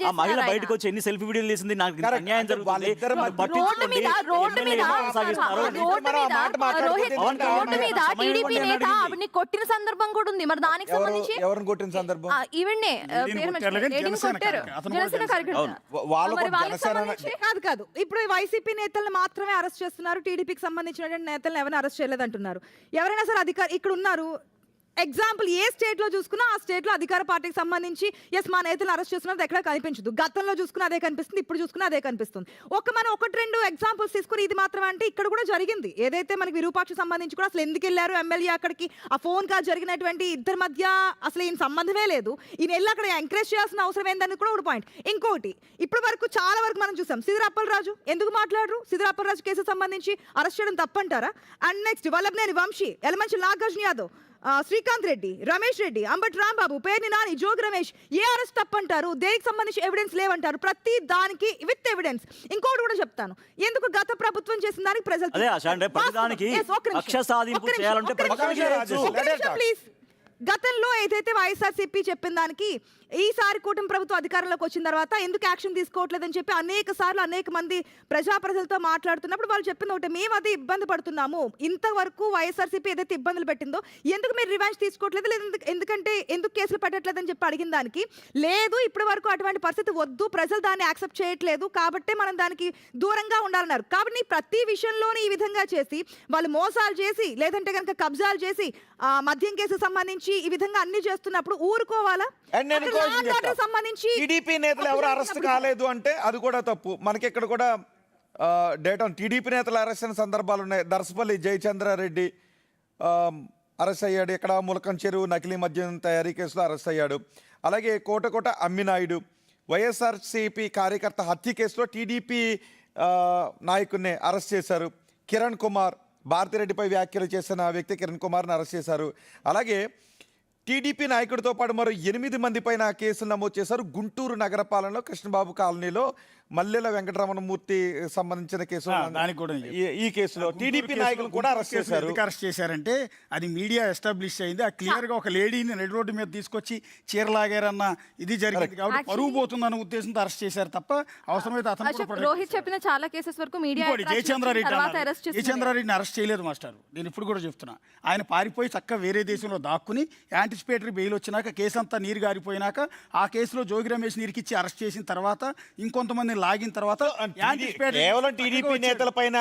ఆ మహిళ బయటకు వచ్చి ఎన్ని సెల్ఫీ వీడియోలు తీసింది, నాకు అన్యాయం జరుగుతుంది, రోడ్డు మీద టీడీపీ నేత ఆవిడని కొట్టిన సందర్భం కూడా ఉంది. మరి దానికి సంబంధించి ఎవరిని కొట్టిన సందర్భం? ఈవెన్నే కాదు. ఇప్పుడు వైసీపీ నేతలను మాత్రమే అరెస్ట్ చేస్తున్నారు, టీడీపీకి సంబంధించిన నేతలను ఎవరైనా అరెస్ట్ చేయలేదు అంటున్నారు. ఎవరైనా సరే అధికారి ఇక్కడ ఉన్నారు. ఎగ్జాంపుల్ ఏ స్టేట్ లో చూసుకున్నా ఆ స్టేట్ లో అధికార పార్టీకి సంబంధించి ఎస్ మా నేతలు అరెస్ట్ చేస్తున్నది ఎక్కడ కనిపించదు. గతంలో చూసుకున్నా అదే కనిపిస్తుంది, ఇప్పుడు చూసుకున్నా అదే కనిపిస్తుంది. మనం ఒకటి రెండు ఎగ్జాంపుల్స్ తీసుకుని ఇది మాత్రమే అంటే ఇక్కడ కూడా జరిగింది. ఏదైతే మనకి విరూపాక్ష సంబంధించి కూడా అసలు ఎందుకు వెళ్ళారు ఎమ్మెల్యే అక్కడికి, ఆ ఫోన్ కాల్ జరిగినటువంటి ఇద్దరి మధ్య అసలు ఈయన సంబంధమే లేదు, ఈయన వెళ్ళి అక్కడ ఎంకరేజ్ చేయాల్సిన అవసరం ఏందని కూడా ఒక పాయింట్. ఇంకోటి ఇప్పటి వరకు చాలా వరకు మనం చూసాం సిద్దిరాపల్రాజు ఎందుకు మాట్లాడరు, సిద్దిరాపల్రాజు కేసు సంబంధించి అరెస్ట్ చేయడం తప్పంటారా? అండ్ నెక్స్ట్ వల్లభనేని వంశీ, ఎలమంచి నాగార్జున యాదవ్, శ్రీకాంత్ రెడ్డి, రమేష్ రెడ్డి, అంబటి రాంబాబు, పేర్ని నాని, జోగి రమేష్ ఏ అరెస్ట్ తప్పంటారు? దేనికి సంబంధించి ఎవిడెన్స్ లేవంటారు? ప్రతి దానికి విత్ ఎవిడెన్స్. ఇంకోటి కూడా చెప్తాను, ఎందుకు గత ప్రభుత్వం చేసిన దానికి ప్రజలు ప్లీజ్ గతంలో ఏదైతే వైఎస్ఆర్సీపీ చెప్పిన దానికి ఈసారి కూటమి ప్రభుత్వం అధికారంలోకి వచ్చిన తర్వాత ఎందుకు యాక్షన్ తీసుకోవట్లేదని చెప్పి అనేక సార్లు అనేక మంది ప్రజలతో మాట్లాడుతున్నప్పుడు వాళ్ళు చెప్పింది ఒకటి, మేము అది ఇబ్బంది పడుతున్నాము, ఇంతవరకు వైఎస్ఆర్సీపీ ఏదైతే ఇబ్బందులు పెట్టిందో ఎందుకు మీరు రివెంజ్ తీసుకోవట్లేదు, ఎందుకంటే ఎందుకు కేసులు పెట్టట్లేదని చెప్పి అడిగిన దానికి లేదు ఇప్పటి వరకు అటువంటి పరిస్థితి వద్దు, ప్రజలు దాన్ని యాక్సెప్ట్ చేయట్లేదు కాబట్టి మనం దానికి దూరంగా ఉండాలన్నారు. కాబట్టి ప్రతి విషయంలోనే ఈ విధంగా చేసి వాళ్ళు మోసాలు చేసి లేదంటే కనుక కబ్జాలు చేసి మద్యం కేసు సంబంధించి ఈ విధంగా అన్ని చేస్తున్నప్పుడు ఊరుకోవాలా? సంబంధించి టీడీపీ నేతలు ఎవరు అరెస్ట్ కాలేదు అంటే అది కూడా తప్పు. మనకి ఇక్కడ కూడా డేటా టీడీపీ నేతలు అరెస్ట్ అయిన సందర్భాలు ఉన్నాయి. దర్శపల్లి జయచంద్రారెడ్డి అరెస్ట్ అయ్యాడు, ఇక్కడ ములకం చెరువు నకిలీ మద్యం తయారీ కేసులో అరెస్ట్ అయ్యాడు. అలాగే కోటకోట అమ్మినాయుడు వైఎస్ఆర్సీపీ కార్యకర్త హత్య కేసులో టీడీపీ నాయకుడిని అరెస్ట్ చేశారు. కిరణ్ కుమార్ భారతిరెడ్డిపై వ్యాఖ్యలు చేసిన వ్యక్తి కిరణ్ కుమార్ని అరెస్ట్ చేశారు. అలాగే టీడీపీ నాయకుడితో పాటు మరో 8 మంది పైన కేసులు నమోదు చేశారు. గుంటూరు నగరపాలనలో కృష్ణబాబు కాలనీలో మల్లెల వెంకటరమణమూర్తి సంబంధించిన కేసు, ఈ కేసులో టీడీపీ నాయకులు కూడా అరెస్ట్ చేశారు. అరెస్ట్ చేశారంటే అది మీడియా ఎస్టాబ్లిష్ అయింది. ఆ క్లియర్ గా ఒక లేడీని నెడ్ రోడ్డు మీద తీసుకొచ్చి చీరలాగారన్న ఇది జరిగింది కాబట్టి పరువు పోతుందన్న ఉద్దేశంతో అరెస్ట్ చేశారు తప్ప అవసరమైతే అతను రోహిత్ చెప్పిన చాలా కేసెస్ వరకు మీడియా జయచంద్రారెడ్డిని అరెస్ట్ చేయలేదు మాస్టర్. నేను ఇప్పుడు కూడా చెప్తున్నా, ఆయన పారిపోయి చక్కగా వేరే దేశంలో దాక్కుని యాంటిసిపేటరీ బెయిల్ వచ్చినాక కేసు అంతా నీరు గారిపోయినాక ఆ కేసులో జోగి రమేష్ నీరికిచ్చి అరెస్ట్ చేసిన తర్వాత ఇంకొంతమంది లాగిన తర్వాత కేవలం టీడీపీ నేతల పైన